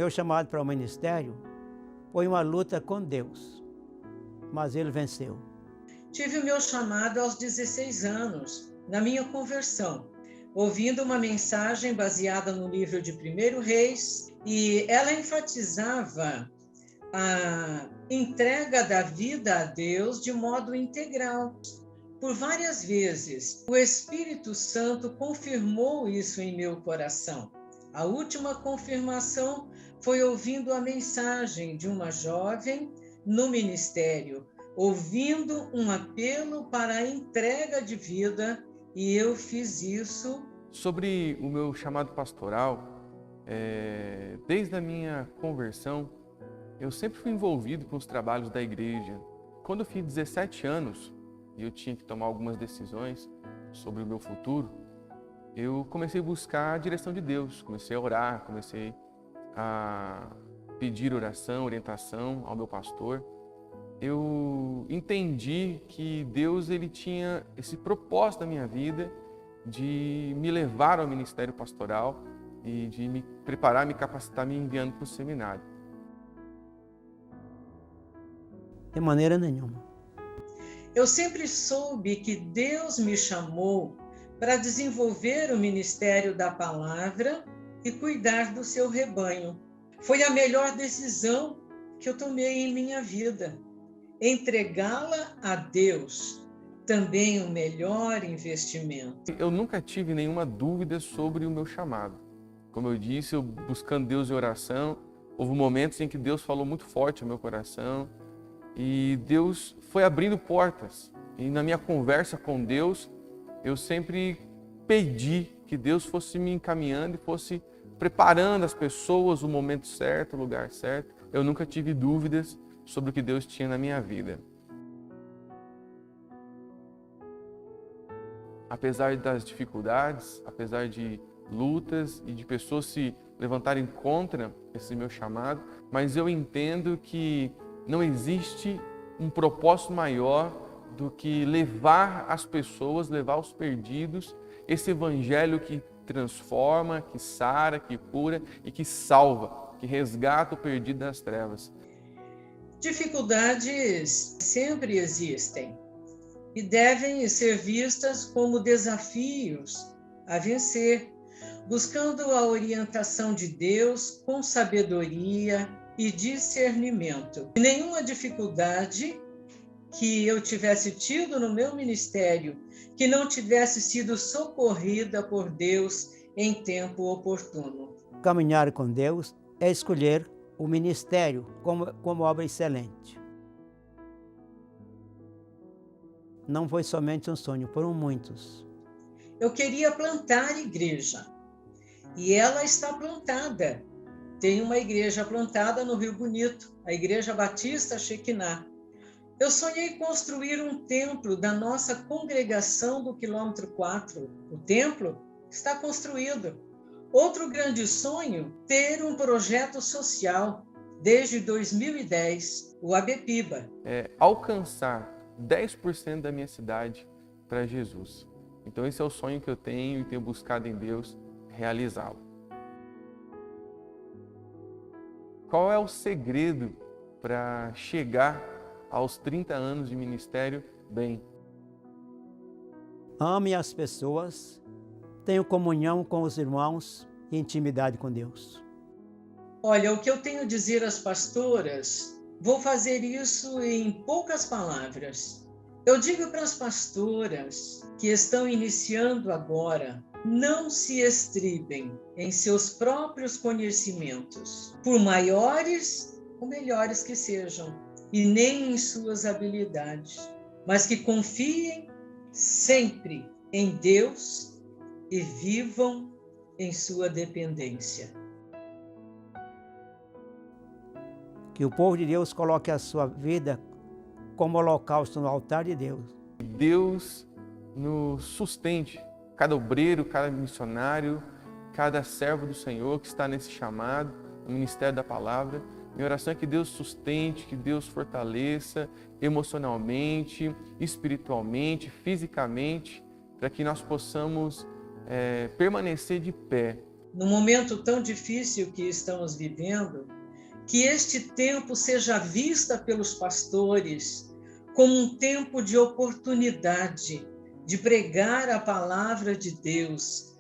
Meu chamado para o ministério foi uma luta com Deus, mas ele venceu. Tive o meu chamado aos 16 anos, na minha conversão, ouvindo uma mensagem baseada no livro de 1 Reis, e ela enfatizava a entrega da vida a Deus de modo integral. Por várias vezes, o Espírito Santo confirmou isso em meu coração. A última confirmação foi ouvindo a mensagem de uma jovem no ministério, ouvindo um apelo para a entrega de vida, e eu fiz isso. Sobre o meu chamado pastoral, desde a minha conversão, eu sempre fui envolvido com os trabalhos da igreja. Quando eu fiz 17 anos e eu tinha que tomar algumas decisões sobre o meu futuro, eu comecei a buscar a direção de Deus, comecei a orar, comecei a pedir oração, orientação ao meu pastor. Eu entendi que Deus ele tinha esse propósito na minha vida de me levar ao ministério pastoral e de me preparar, me capacitar, me enviando para o seminário. De maneira nenhuma. Eu sempre soube que Deus me chamou para desenvolver o ministério da palavra e cuidar do seu rebanho. Foi a melhor decisão que eu tomei em minha vida. Entregá-la a Deus, também o melhor investimento. Eu nunca tive nenhuma dúvida sobre o meu chamado. Como eu disse, eu buscando Deus em oração, houve momentos em que Deus falou muito forte ao meu coração e Deus foi abrindo portas. E na minha conversa com Deus, eu sempre pedi que Deus fosse me encaminhando e fosse preparando as pessoas, o momento certo, o lugar certo. Eu nunca tive dúvidas sobre o que Deus tinha na minha vida. Apesar das dificuldades, apesar de lutas e de pessoas se levantarem contra esse meu chamado, mas eu entendo que não existe um propósito maior do que levar as pessoas, levar os perdidos, esse evangelho que transforma, que sara, que cura e que salva, que resgata o perdido das trevas. Dificuldades sempre existem e devem ser vistas como desafios a vencer, buscando a orientação de Deus com sabedoria e discernimento. Nenhuma dificuldade que eu tivesse tido no meu ministério que não tivesse sido socorrida por Deus em tempo oportuno. Caminhar com Deus é escolher o ministério como obra excelente. Não foi somente um sonho, foram muitos. Eu queria plantar igreja e ela está plantada. Tem uma igreja plantada no Rio Bonito, a Igreja Batista Shekinah. Eu sonhei construir um templo da nossa congregação do quilômetro 4. O templo está construído. Outro grande sonho, ter um projeto social desde 2010, o ABPIBA. Alcançar 10% da minha cidade para Jesus. Então esse é o sonho que eu tenho e tenho buscado em Deus realizá-lo. Qual é o segredo para chegar aos 30 anos de ministério bem? Ame as pessoas, tenha comunhão com os irmãos e intimidade com Deus. Olha, o que eu tenho a dizer às pastoras, vou fazer isso em poucas palavras. Eu digo para as pastoras que estão iniciando agora, não se estribem em seus próprios conhecimentos, por maiores ou melhores que sejam, e nem em suas habilidades, mas que confiem sempre em Deus e vivam em sua dependência. Que o povo de Deus coloque a sua vida como holocausto no altar de Deus. Deus nos sustente, cada obreiro, cada missionário, cada servo do Senhor que está nesse chamado, no ministério da palavra. Minha oração é que Deus sustente, que Deus fortaleça emocionalmente, espiritualmente, fisicamente, para que nós possamos permanecer de pé no momento tão difícil que estamos vivendo, que este tempo seja vista pelos pastores como um tempo de oportunidade de pregar a palavra de Deus,